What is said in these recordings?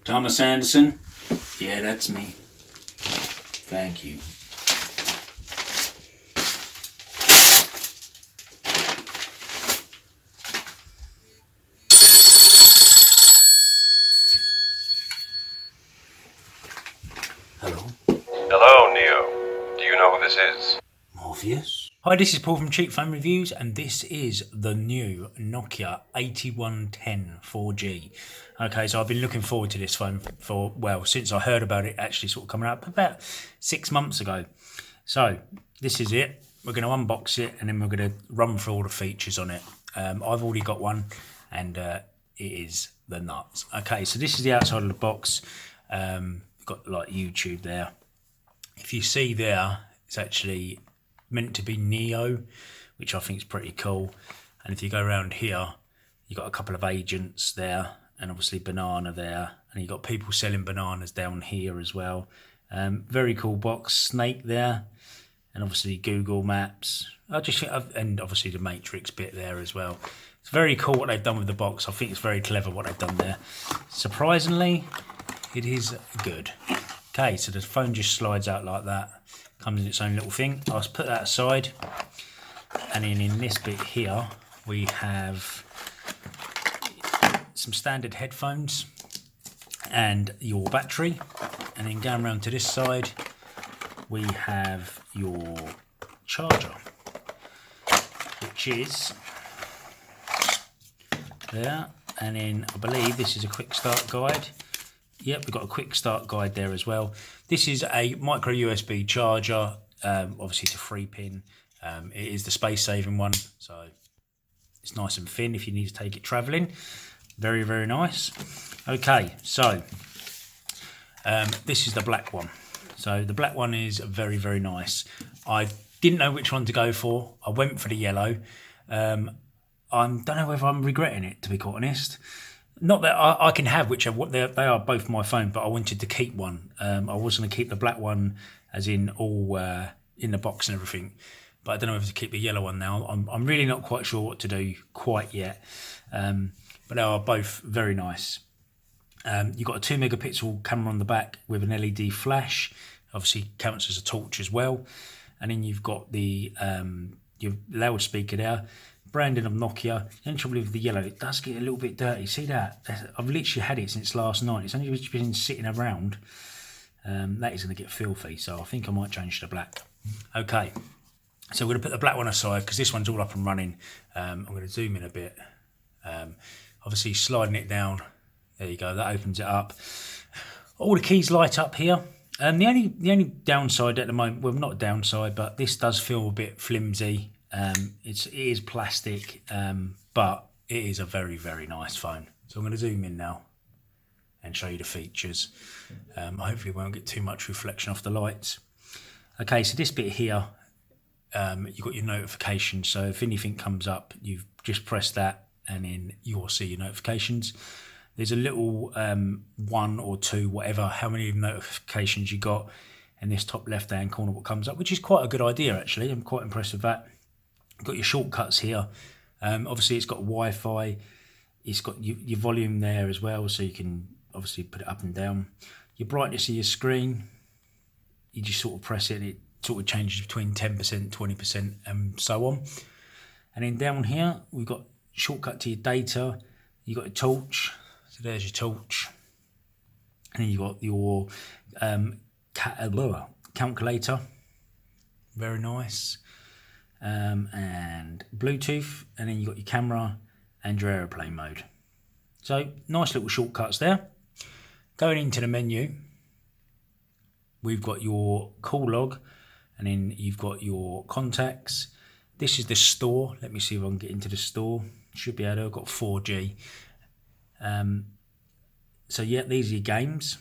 Thomas Anderson? Yeah, that's me. Thank you. Hello? Hello, Neo. Do you know who this is? Morpheus? Hi, this is Paul from Cheap Phone Reviews, and this is the new Nokia 8110 4G. Okay, so I've been looking forward to this phone for, well, since I heard about it actually sort of coming up about 6 months ago. So, this is it. We're going to unbox it, and then we're going to run through all the features on it. I've already got one, and it is the nuts. Okay, so this is the outside of the box. Got like YouTube there. If you see there, it's actually meant to be Neo, which I think is pretty cool. And if you go around here, you've got a couple of agents there, and obviously banana there, and you've got people selling bananas down here as well. Very cool box. Snake there, and obviously Google Maps. And obviously the Matrix bit there as well. It's very cool what they've done with the box. I think it's very clever what they've done there. Surprisingly, it is good. Okay, so the phone just slides out like that. Comes in its own little thing. I'll just put that aside. And then in this bit here, we have some standard headphones and your battery. And then going around to this side, we have your charger, which is there. And then I believe this is a quick start guide. Yep, we've got a quick start guide there as well. This is a micro USB charger, obviously it's a 3-pin. It is the space saving one, so it's nice and thin if you need to take it travelling. Very, very nice. Okay, so this is the black one. So the black one is very, very nice. I didn't know which one to go for. I went for the yellow. I don't know whether I'm regretting it, to be quite honest. Not that I can have whichever, they are both my phone, but I wanted to keep one. I was going to keep the black one as in all in the box and everything, but I don't know whether to keep the yellow one now. I'm really not quite sure what to do quite yet, but they are both very nice. You've got a 2 megapixel camera on the back with an LED flash, obviously counts as a torch as well, and then you've got the your loudspeaker there. Branding of Nokia. The only trouble with the yellow, it does get a little bit dirty. See that? I've literally had it since last night. It's only just been sitting around. That is going to get filthy, so I think I might change to black. Okay, so we're going to put the black one aside because this one's all up and running. I'm going to zoom in a bit. Obviously sliding it down. There you go. That opens it up. All the keys light up here. The only downside at the moment, well, not downside, but this does feel a bit flimsy. It is plastic, but it is a very, very nice phone. So I'm going to zoom in now and show you the features. Hopefully we won't get too much reflection off the lights. Okay, so this bit here, you've got your notifications. So if anything comes up, you've just pressed that and then you'll see your notifications. There's a little 1 or 2, whatever, how many notifications you got in this top left-hand corner, what comes up, which is quite a good idea, actually. I'm quite impressed with that. Got your shortcuts here. Obviously, it's got Wi-Fi. It's got your volume there as well, so you can obviously put it up and down. Your brightness of your screen, you just sort of press it, and it sort of changes between 10%, 20%, and so on. And then down here, we've got shortcut to your data. You've got a torch, so there's your torch. And then you've got your calculator. Very nice. And Bluetooth, and then you've got your camera and your aeroplane mode. So nice little shortcuts there. Going into the menu, we've got your call log, and then you've got your contacts. This is the store. Let me see if I can get into the store. Should be able to. I've got 4G. So yeah, these are your games.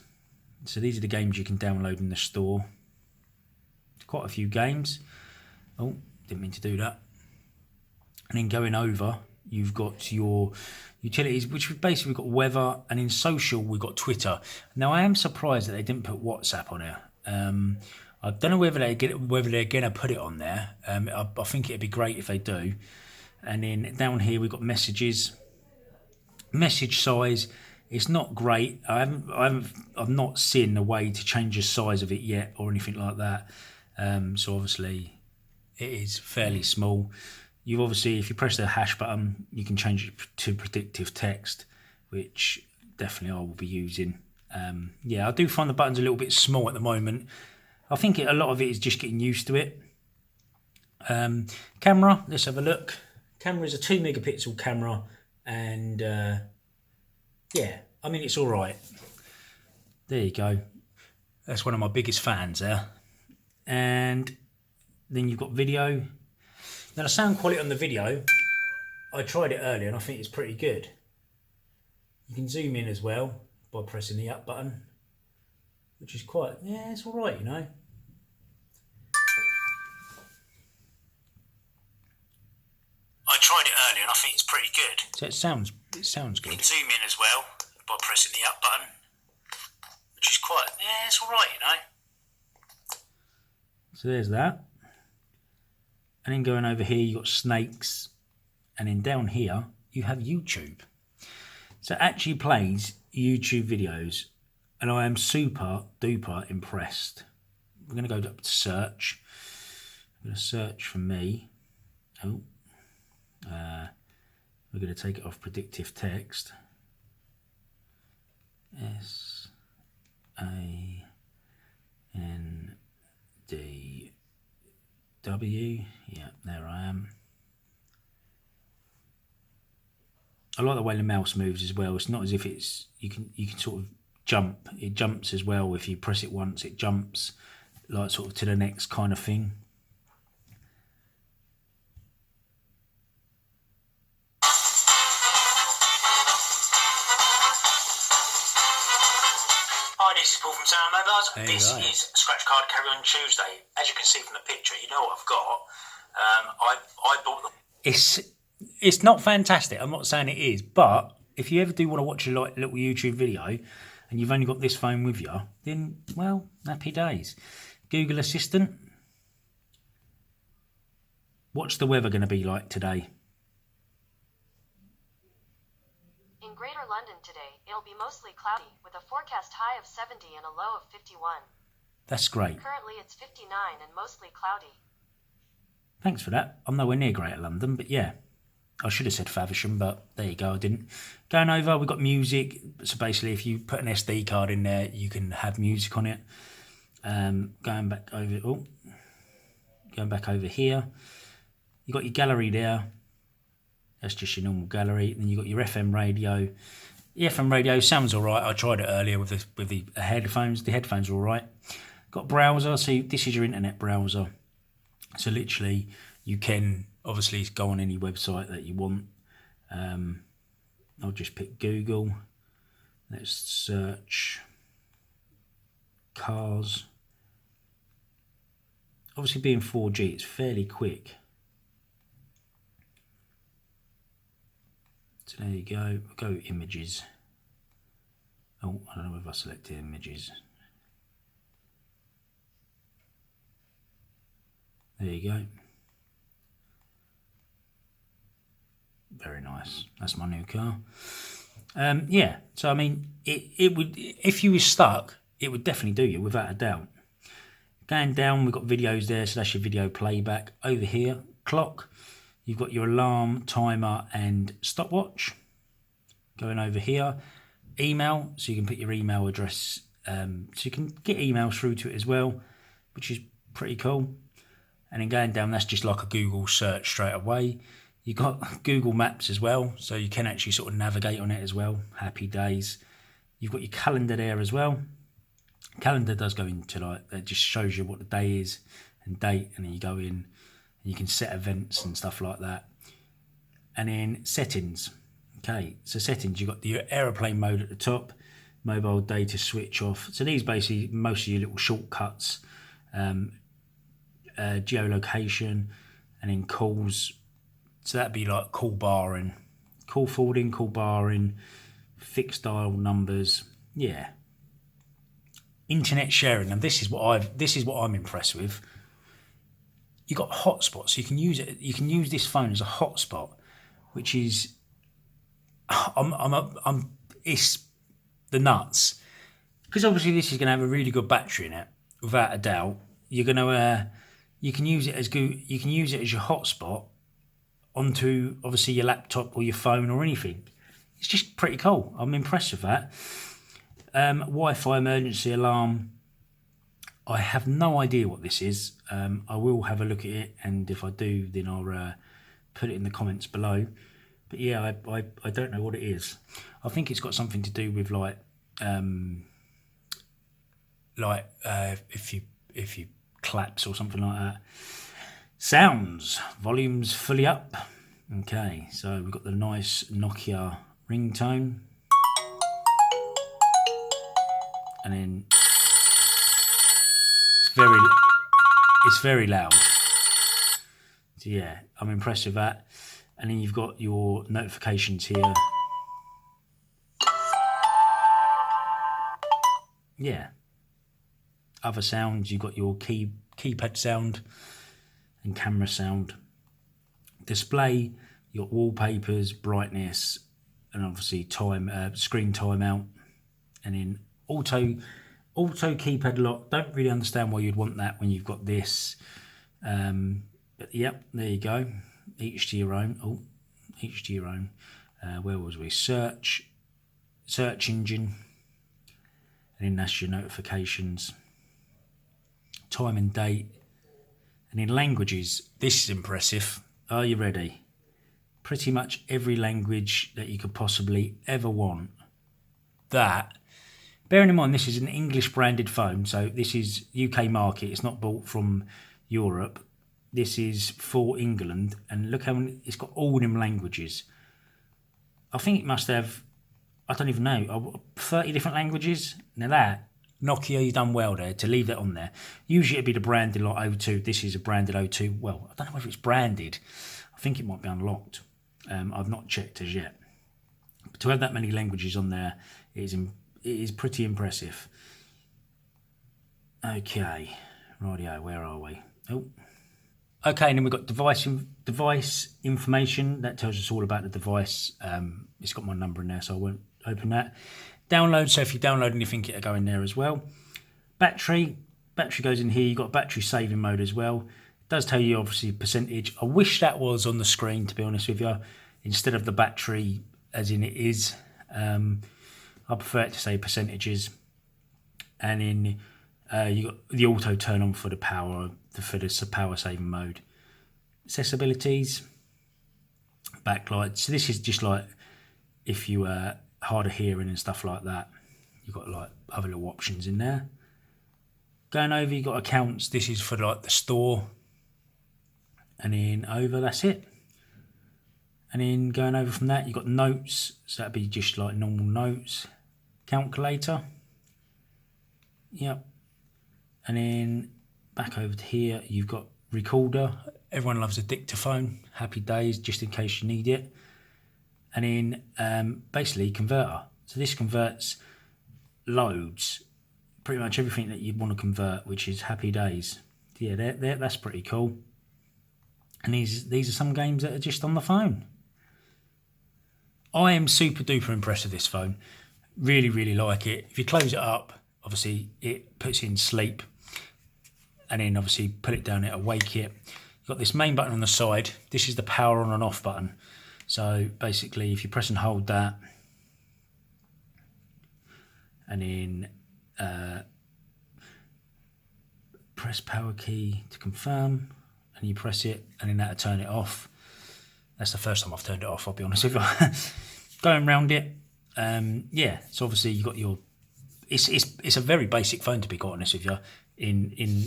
So these are the games you can download in the store. Quite a few games. Oh, didn't mean to do that. And then going over, you've got your utilities, which we've basically got weather, and in social we've got Twitter. Now I am surprised that they didn't put WhatsApp on here. I don't know whether they're going to put it on there. I think it'd be great if they do. And then down here we've got messages, message size. It's not great. I've not seen a way to change the size of it yet or anything like that. So obviously it is fairly small. You obviously, if you press the hash button, you can change it to predictive text, which definitely I will be using. Yeah, I do find the buttons a little bit small at the moment. I think a lot of it is just getting used to it. Camera, let's have a look. Camera is a 2 megapixel camera, and yeah, I mean, it's all right. There you go. That's one of my biggest fans there. And then you've got video. Now the sound quality on the video, I tried it earlier and I think it's pretty good. You can zoom in as well by pressing the up button, which is quite, yeah, it's all right, you know. I tried it earlier and I think it's pretty good. So it sounds good. You can zoom in as well by pressing the up button, which is quite, yeah, it's all right, you know. So there's that. And then going over here, you've got snakes. And then down here, you have YouTube. So it actually plays YouTube videos. And I am super duper impressed. We're going to go up to search. I'm going to search for me. Oh. We're going to take it off predictive text. SANDW. Yeah, there I am. I like the way the mouse moves as well. It's not as if it's you can sort of jump. It jumps as well. If you press it once, it jumps like sort of to the next kind of thing. This is Paul from Sound Mobiles. This is Scratch Card Carry On Tuesday. As you can see from the picture, you know what I've got. I bought them. It's not fantastic. I'm not saying it is, but if you ever do want to watch a little YouTube video and you've only got this phone with you, then well, happy days. Google Assistant. What's the weather going to be like today? In Greater London today, it'll be mostly cloudy with a forecast high of 70 and a low of 51. That's great. Currently it's 59 and mostly cloudy. Thanks for that. I'm nowhere near Greater London, but yeah. I should have said Faversham, but there you go, I didn't. Going over, we've got music. So basically, if you put an SD card in there, you can have music on it. Going back over here, you've got your gallery there. That's just your normal gallery. Then you've got your FM radio. The FM radio sounds all right. I tried it earlier with the headphones. The headphones are all right. Got browser. So this is your internet browser. So literally, you can obviously go on any website that you want. I'll just pick Google. Let's search cars. Obviously, being 4G, it's fairly quick. So there you go. We'll go images. Oh, I don't know if I selected images. There you go. Very nice. That's my new car. Yeah. So I mean, it would, if you were stuck, it would definitely do you without a doubt. Going down, we've got videos there, so that's your video playback. Over here, clock. You've got your alarm, timer, and stopwatch. Going over here, email, so you can put your email address, so you can get emails through to it as well, which is pretty cool. And then going down, that's just like a Google search straight away. You've got Google Maps as well, so you can actually sort of navigate on it as well. Happy days. You've got your calendar there as well. Calendar does go into like, that just shows you what the day is and date, and then you go in and you can set events and stuff like that. And then settings. Okay, so settings, you've got the aeroplane mode at the top, mobile data switch off. So these basically, most of your little shortcuts, geolocation, and then calls. So that'd be like call barring, call forwarding, call barring, fixed dial numbers. Yeah. Internet sharing, and this is what I'm impressed with. You got hotspots, so you can use it. You can use this phone as a hotspot, which is, it's the nuts, because obviously this is going to have a really good battery in it, without a doubt. You're going to you can use it as you can use it as your hotspot onto obviously your laptop or your phone or anything. It's just pretty cool. I'm impressed with that. Wi-Fi emergency alarm. I have no idea what this is. I will have a look at it, and if I do, then I'll put it in the comments below. But yeah, I don't know what it is. I think it's got something to do with if you claps or something like that. Sounds, volume's fully up. Okay, so we've got the nice Nokia ringtone, and then it's very loud. So yeah, I'm impressed with that. And then you've got your notifications here. Yeah. Other sounds, you've got your keypad sound and camera sound. Display, your wallpapers, brightness, and obviously screen timeout. And then auto keypad lock. Don't really understand why you'd want that when you've got this. But yep, there you go. Each to your own. Oh, each to your own. Where was we? Search engine. And then that's your notifications. Time and date. And in languages, this is impressive. Are you ready? Pretty much every language that you could possibly ever want. That. Bearing in mind, this is an English branded phone, so this is UK market. It's not bought from Europe. This is for England, and look how many, it's got all them languages. I think it must have, I don't even know, 30 different languages. Now that, Nokia, you've done well there to leave that on there. Usually it'd be the branded like O2. This is a branded O2. Well, I don't know whether it's branded. I think it might be unlocked. I've not checked as yet. But to have that many languages on there it is pretty impressive. Okay, rightio, where are we? Oh. Okay, and then we've got device information. That tells us all about the device. It's got my number in there, so I won't open that. Download, so if you download anything, it'll go in there as well. Battery goes in here. You've got battery saving mode as well. It does tell you obviously percentage. I wish that was on the screen, to be honest with you, instead of the battery as in it is. I prefer it to say percentages. And then you got the auto turn on for the power saving mode. Accessibilities, backlight. So this is just like if you hard of hearing and stuff like that. You've got like other little options in there. Going over, you've got accounts. This is for like the store. And then over, that's it. And then going over from that, you've got notes. So that'd be just like normal notes. Calculator. Yep. And then back over to here, you've got recorder. Everyone loves a dictaphone. Happy days, just in case you need it. And then basically converter. So this converts loads, pretty much everything that you'd want to convert, which is happy days. Yeah, that's pretty cool. And these are some games that are just on the phone. I am super duper impressed with this phone. Really, really like it. If you close it up, obviously it puts you in sleep. And then obviously put it down, it'll wake it. You've got this main button on the side. This is the power on and off button. So basically if you press and hold that, and then press power key to confirm, and you press it, and then that'll turn it off. That's the first time I've turned it off, I'll be honest with you. Going around it, yeah, so obviously you've got your, it's a very basic phone, to be quite honest with you, in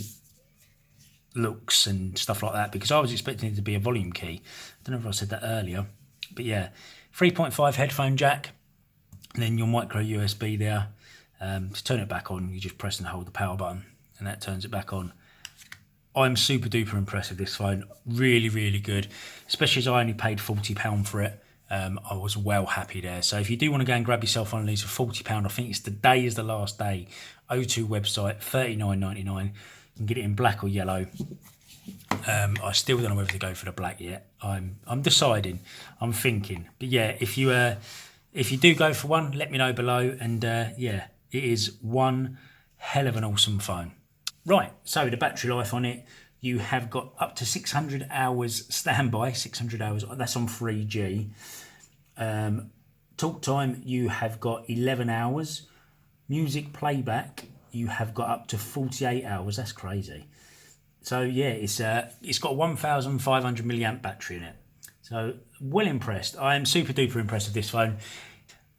looks and stuff like that, because I was expecting it to be a volume key. I don't know if I said that earlier, but yeah, 3.5 headphone jack, and then your micro USB there. To turn it back on, you just press and hold the power button, and that turns it back on. I'm super duper impressed with this phone. Really, really good, especially as I only paid £40 for it. I was well happy there. So if you do want to go and grab yourself one of these for £40, I think it's today is the last day. O2 website, $39.99. You can get it in black or yellow. I still don't know whether to go for the black yet. I'm deciding. I'm thinking. But yeah, if you If you do go for one, let me know below. And yeah, it is one hell of an awesome phone. Right, so the battery life on it, you have got up to 600 hours standby, 600 hours, that's on 3G. Talk time, you have got 11 hours. Music playback, you have got up to 48 hours. That's crazy. So yeah, it's got a 1,500 milliamp battery in it. So well impressed. I am super duper impressed with this phone.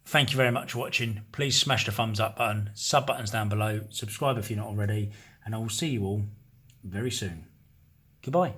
Thank you very much for watching. Please smash the thumbs up button, sub buttons down below, subscribe if you're not already, and I will see you all very soon. Goodbye.